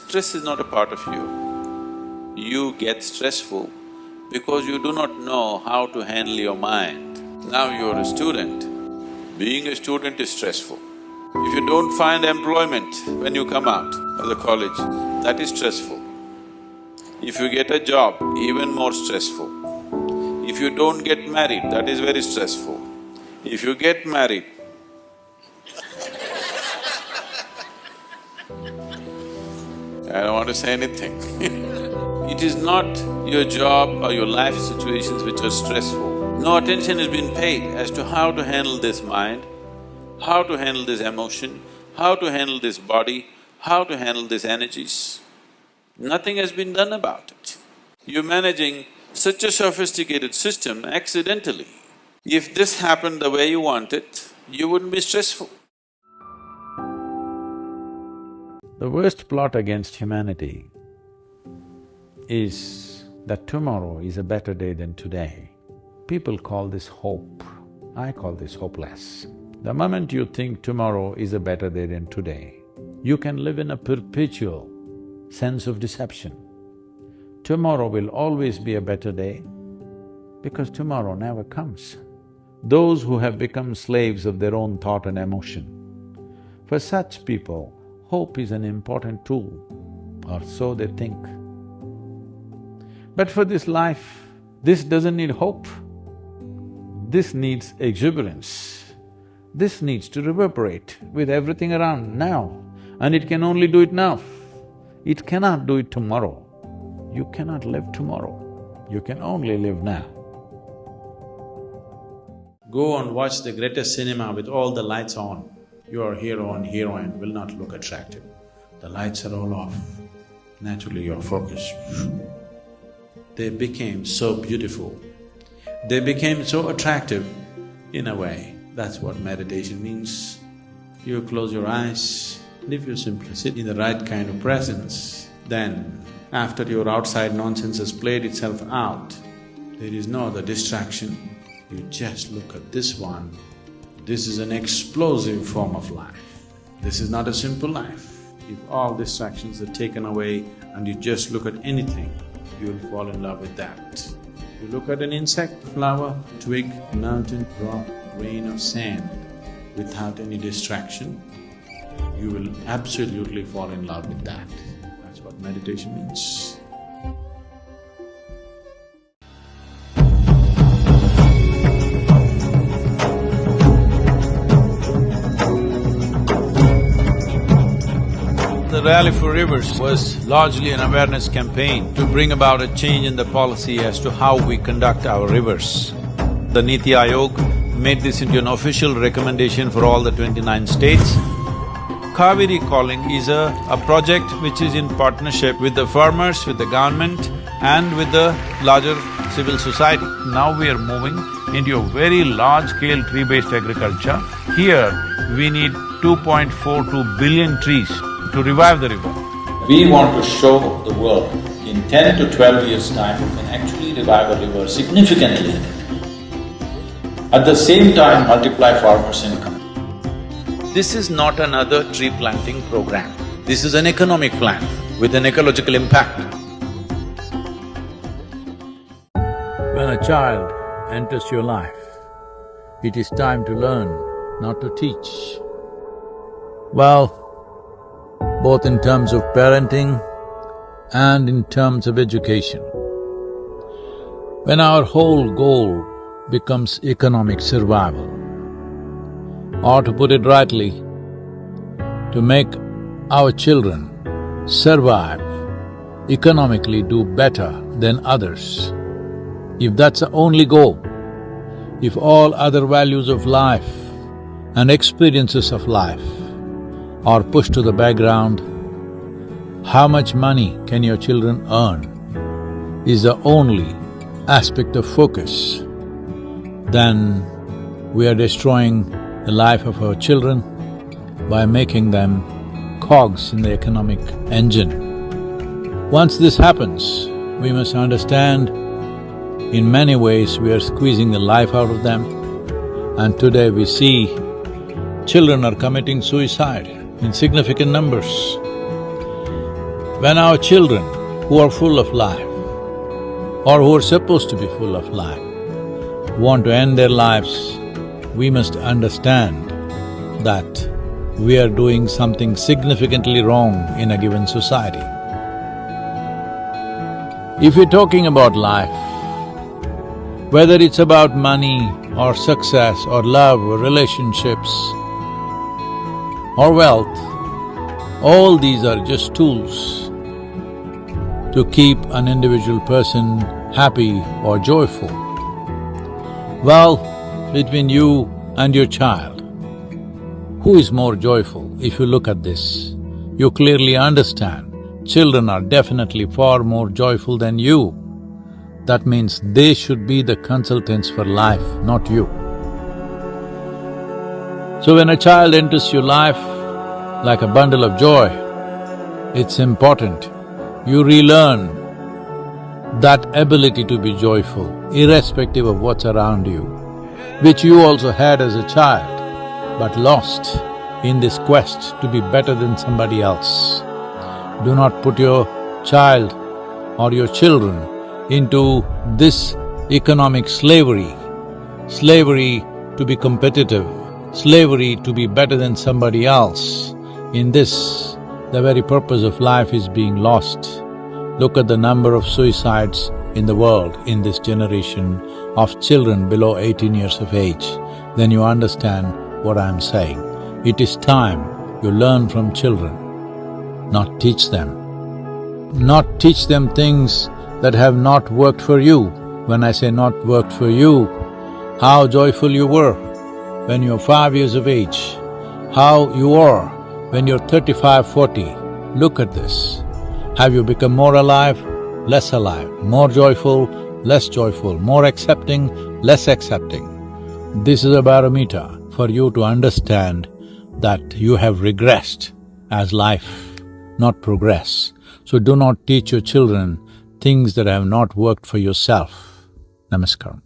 Stress is not a part of you. You get stressful because you do not know how to handle your mind. Now you're a student. Being a student is stressful. If you don't find employment when you come out of the college, that is stressful. If you get a job, even more stressful. If you don't get married, that is very stressful. If you get married, I don't want to say anything It is not your job or your life situations which are stressful. No attention has been paid as to how to handle this mind, how to handle this emotion, how to handle this body, how to handle these energies. Nothing has been done about it. You're managing such a sophisticated system accidentally. If this happened the way you want it, you wouldn't be stressful. The worst plot against humanity is that tomorrow is a better day than today. People call this hope, I call this hopeless. The moment you think tomorrow is a better day than today, you can live in a perpetual sense of deception. Tomorrow will always be a better day because tomorrow never comes. Those who have become slaves of their own thought and emotion, for such people, hope is an important tool, or so they think. But for this life, this doesn't need hope. This needs exuberance. This needs to reverberate with everything around now, and it can only do it now. It cannot do it tomorrow. You cannot live tomorrow. You can only live now. Go and watch the greatest cinema with all the lights on. Your hero and heroine will not look attractive. The lights are all off. Naturally you're focused. They became so beautiful. They became so attractive in a way. That's what meditation means. You close your eyes, and if you simply sit in the right kind of presence, then after your outside nonsense has played itself out, there is no other distraction. You just look at this one. This is an explosive form of life. This is not a simple life. If all distractions are taken away and you just look at anything, you'll fall in love with that. You look at an insect, flower, twig, mountain, rock, grain of sand, without any distraction, you will absolutely fall in love with that. That's what meditation means. The Rally for Rivers was largely an awareness campaign to bring about a change in the policy as to how we conduct our rivers. The Niti Aayog made this into an official recommendation for all the 29 states. Kaveri Calling is a project which is in partnership with the farmers, with the government and with the larger civil society. Now we are moving into a very large-scale tree-based agriculture. Here, we need 2.42 billion trees to revive the river. We want to show the world in 10 to 12 years' time we can actually revive a river significantly. At the same time, multiply farmers' income. This is not another tree planting program. This is an economic plan with an ecological impact. When a child enters your life, it is time to learn, not to teach. Well, both in terms of parenting and in terms of education. When our whole goal becomes economic survival, or to put it rightly, to make our children survive, economically do better than others, if that's the only goal, if all other values of life and experiences of life are pushed to the background, how much money can your children earn is the only aspect of focus, then we are destroying the life of our children by making them cogs in the economic engine. Once this happens, we must understand in many ways we are squeezing the life out of them, and today we see children are committing suicide in significant numbers. When our children, who are full of life, or who are supposed to be full of life, want to end their lives, we must understand that we are doing something significantly wrong in a given society. If you're talking about life, whether it's about money or success or love or relationships or wealth, all these are just tools to keep an individual person happy or joyful. Well, between you and your child, who is more joyful? If you look at this, you clearly understand children are definitely far more joyful than you. That means they should be the consultants for life, not you. So when a child enters your life like a bundle of joy, it's important you relearn that ability to be joyful, irrespective of what's around you, which you also had as a child, but lost in this quest to be better than somebody else. Do not put your child or your children into this economic slavery to be competitive, slavery to be better than somebody else. In this, the very purpose of life is being lost. Look at the number of suicides in the world in this generation of children below 18 years of age. Then you understand what I'm saying. It is time you learn from children, not teach them. Not teach them things that have not worked for you. When I say not worked for you, how joyful you were when you're 5 years of age, how you are when you're 35, 40. Look at this. Have you become more alive, less alive, more joyful, less joyful, more accepting, less accepting? This is a barometer for you to understand that you have regressed as life, not progress. So do not teach your children things that have not worked for yourself. Namaskaram.